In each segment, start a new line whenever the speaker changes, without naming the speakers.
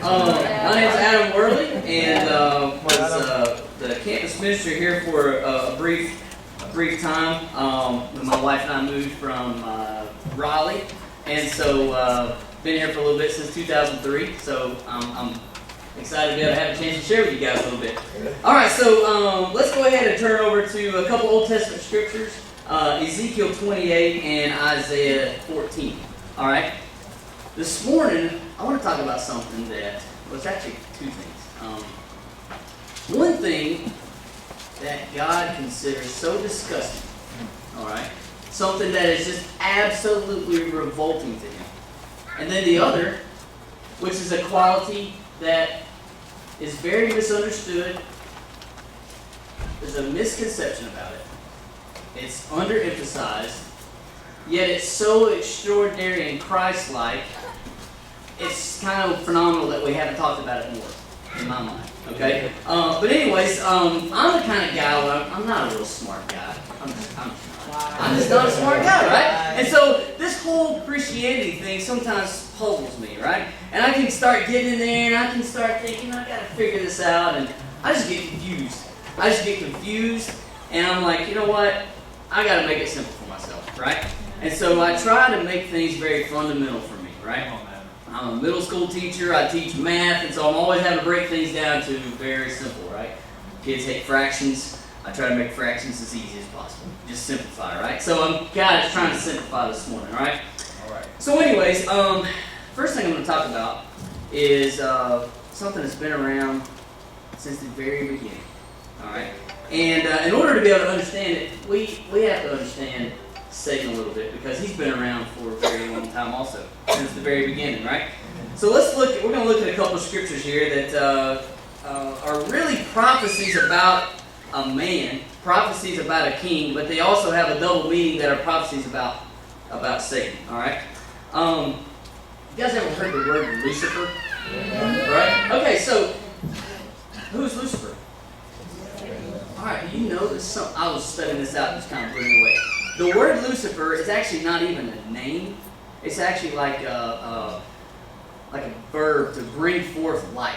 My name's Adam Worley, and was the campus minister here for a brief time. When my wife and I moved from Raleigh, and so been here for a little bit since 2003. So I'm excited to be able to have a chance to share with you guys a little bit. All right, so let's go ahead and turn over to a couple Old Testament scriptures, Ezekiel 28 and Isaiah 14. All right. This morning, I want to talk about something that, well, it's actually two things. One thing that God considers so disgusting, all right, something that is just absolutely revolting to Him. And then the other, which is a quality that is very misunderstood. There's a misconception about it. It's underemphasized, yet it's so extraordinary and Christ-like. It's kind of phenomenal that we haven't talked about it more, in my mind. Okay? But anyways, I'm the kind of guy where I'm not a real smart guy. I'm just not a smart guy, right? And so this whole Christianity thing sometimes puzzles me, right? And I can start getting in there and I can start thinking, I gotta figure this out, and I just get confused. And I'm like, you know what? I gotta make it simple for myself, right? And so I try to make things very fundamental for me, right? I'm a middle school teacher, I teach math, and so I'm always having to break things down to very simple, right? Kids hate fractions. I try to make fractions as easy as possible. Just simplify, right? So I'm just trying to simplify this morning, all right? All right. So anyways, first thing I'm going to talk about is something that's been around since the very beginning, all right? And in order to be able to understand it, we have to understand Satan a little bit, because he's been around for a very long time also, since the very beginning, right? So we're going to look at a couple of scriptures here that are really prophecies about a man, prophecies about a king, but they also have a double meaning that are prophecies about Satan, all right? You guys ever heard the word Lucifer? Yeah. Right? Okay, so who's Lucifer? All right, you know this. I was studying this out and just kind of blew me away. The word Lucifer is actually not even a name. It's actually like a verb to bring forth light.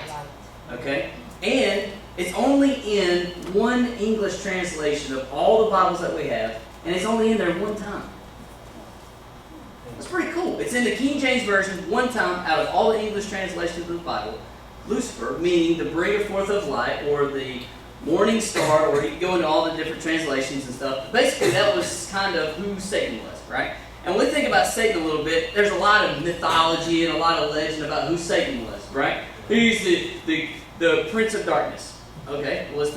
Okay? And it's only in one English translation of all the Bibles that we have, and it's only in there one time. That's pretty cool. It's in the King James Version one time out of all the English translations of the Bible. Lucifer, meaning the bringer forth of light, or the morning star, or you can go into all the different translations and stuff. Basically, that was kind of who Satan was, right? And when we think about Satan a little bit, there's a lot of mythology and a lot of legend about who Satan was, right? He's the Prince of Darkness. Okay, well, let's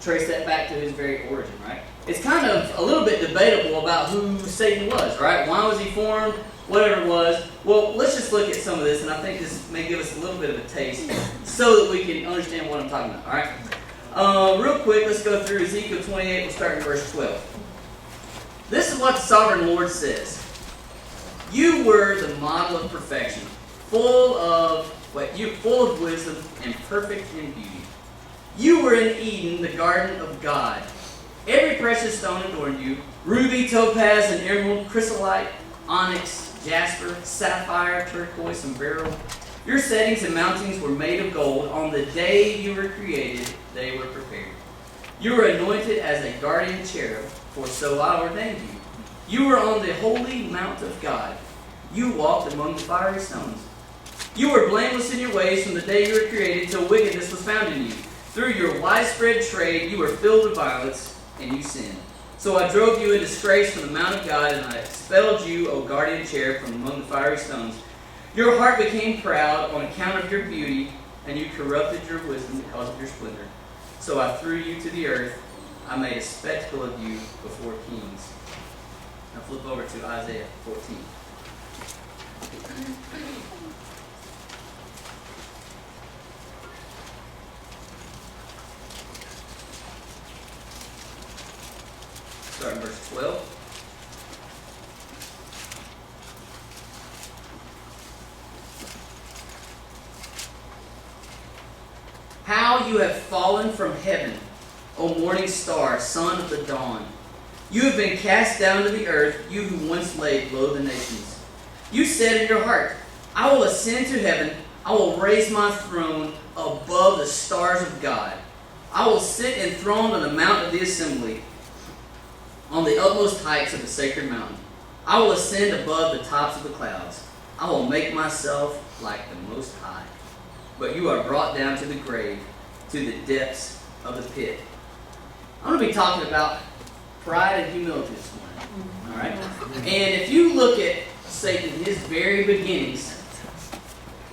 trace that back to his very origin, right? It's kind of a little bit debatable about who Satan was, right? Why was he formed? Whatever it was. Well, let's just look at some of this, and I think this may give us a little bit of a taste so that we can understand what I'm talking about, all right? Real quick, let's go through Ezekiel 28. We'll start in verse 12. This is what the sovereign Lord says. You were the model of perfection, full of wisdom and perfect in beauty. You were in Eden, the garden of God. Every precious stone adorned you: ruby, topaz, and emerald, chrysolite, onyx, jasper, sapphire, turquoise, and beryl. Your settings and mountings were made of gold. On the day you were created, they were prepared. You were anointed as a guardian cherub, for so I ordained you. You were on the holy mount of God. You walked among the fiery stones. You were blameless in your ways from the day you were created till wickedness was found in you. Through your widespread trade, you were filled with violence, and you sinned. So I drove you in disgrace from the mount of God, and I expelled you, O guardian cherub, from among the fiery stones. Your heart became proud on account of your beauty, and you corrupted your wisdom because of your splendor. So I threw you to the earth. I made a spectacle of you before kings. Now flip over to Isaiah 14. Start in verse 12. How you have fallen from heaven, O morning star, son of the dawn. You have been cast down to the earth, you who once lay below the nations. You said in your heart, I will ascend to heaven, I will raise my throne above the stars of God. I will sit enthroned on the mount of the assembly, on the utmost heights of the sacred mountain. I will ascend above the tops of the clouds. I will make myself like the Most High. But you are brought down to the grave, to the depths of the pit. I'm going to be talking about pride and humility this morning. All right? And if you look at Satan in his very beginnings,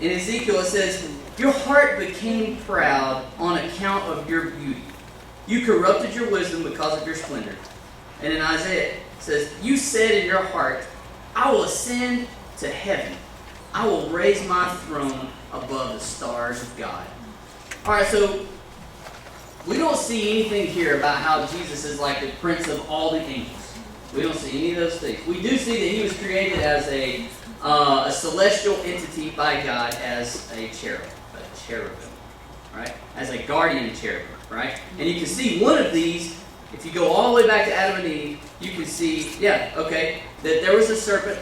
in Ezekiel it says, your heart became proud on account of your beauty. You corrupted your wisdom because of your splendor. And in Isaiah it says, you said in your heart, I will ascend to heaven. I will raise my throne above the stars of God. Alright, so we don't see anything here about how Jesus is like the prince of all the angels. We don't see any of those things. We do see that he was created as a celestial entity by God as a cherubim, right? As a guardian cherubim, right? And you can see one of these, if you go all the way back to Adam and Eve, you can see, that there was a serpent.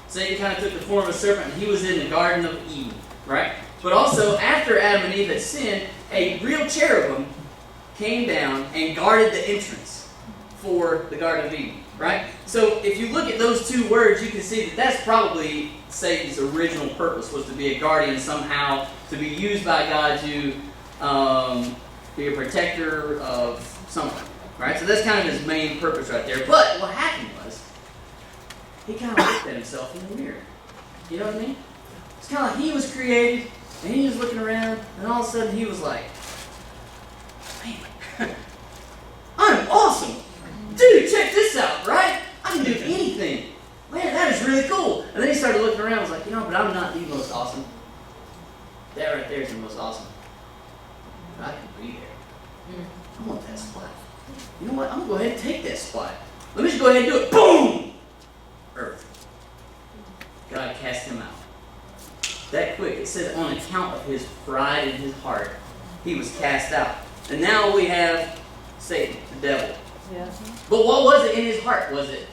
Satan kind of took the form of a serpent, and he was in the Garden of Eden, right? But also, after Adam and Eve had sinned, a real cherubim came down and guarded the entrance for the Garden of Eden, right? So if you look at those two words, you can see that that's probably Satan's original purpose, was to be a guardian somehow, to be used by God to be a protector of something, right? So that's kind of his main purpose right there. But what happened was, he kind of looked at himself in the mirror. You know what I mean? It's kind of like he was created, and he was looking around, and all of a sudden he was like, man, I'm awesome. Dude, check this out, right? I can do anything. Man, that is really cool. And then he started looking around and was like, but I'm not the most awesome. That right there is the most awesome. But I can be there. I want that spot. You know what? I'm going to go ahead and take that spot. Let me just go ahead and do it. Boom! Earth. God cast him out. That quick. It said on account of his pride in his heart, he was cast out. And now we have Satan, the devil. Yeah. But what was it in his heart? Was it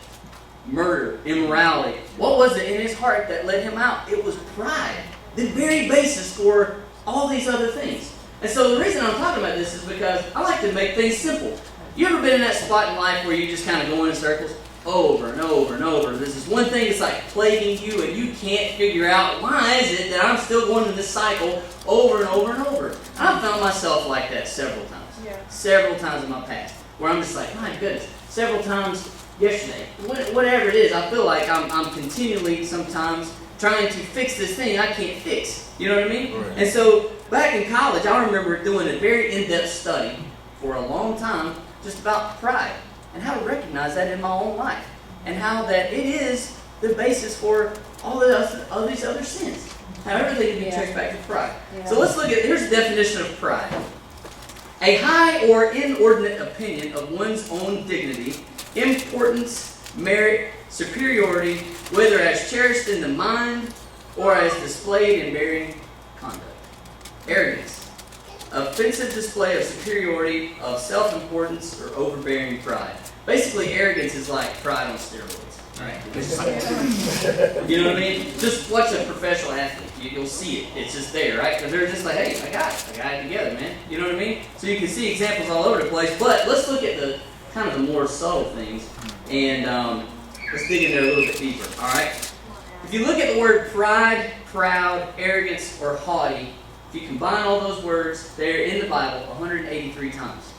murder, immorality? What was it in his heart that led him out? It was pride. The very basis for all these other things. And so the reason I'm talking about this is because I like to make things simple. You ever been in that spot in life where you just kind of go in circles over and over and over? There's this one thing that's like plaguing you and you can't figure out, why is it that I'm still going in this cycle over and over and over? I've found myself like that several times. Several times in my past. Where I'm just like, my goodness, several times yesterday, whatever it is, I feel like I'm continually sometimes trying to fix this thing I can't fix. You know what I mean? Right. And so back in college, I remember doing a very in-depth study for a long time just about pride and how to recognize that in my own life and how that it is the basis for all these other sins. How everything can be traced back to pride. Yeah. So let's look at, here's the definition of pride. A high or inordinate opinion of one's own dignity, importance, merit, superiority, whether as cherished in the mind or as displayed in varying conduct. Arrogance. Offensive display of superiority, of self-importance, or overbearing pride. Basically, arrogance is like pride on steroids. Right? You know what I mean? Just watch a professional athlete. You'll see it. It's just there, right? Because they're just like, hey, I got it together, man. You know what I mean? So you can see examples all over the place. But let's look at the kind of the more subtle things, and let's dig in there a little bit deeper. All right? If you look at the word pride, proud, arrogance, or haughty, if you combine all those words, they're in the Bible 183 times.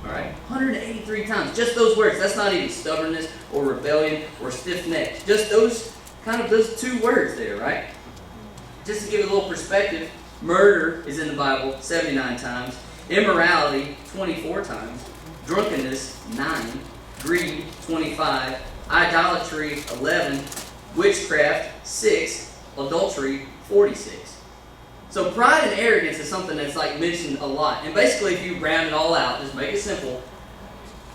All right, 183 times. Just those words. That's not even stubbornness or rebellion or stiff-necked. Just those two words there, right? Just to give it a little perspective, murder is in the Bible 79 times. Immorality, 24 times. Drunkenness, 9. Greed, 25. Idolatry, 11. Witchcraft, 6. Adultery, 46. So pride and arrogance is something that's like mentioned a lot. And basically, if you round it all out, just make it simple,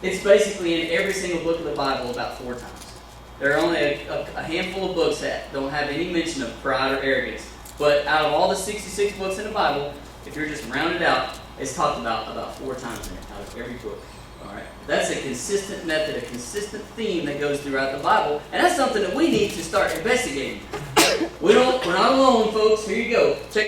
it's basically in every single book of the Bible about 4 times. There are only a handful of books that don't have any mention of pride or arrogance. But out of all the 66 books in the Bible, if you're just rounded out, it's talked about 4 times in it, out of every book. All right? That's a consistent method, a consistent theme that goes throughout the Bible. And that's something that we need to start investigating. We're not alone, folks. Here you go. Check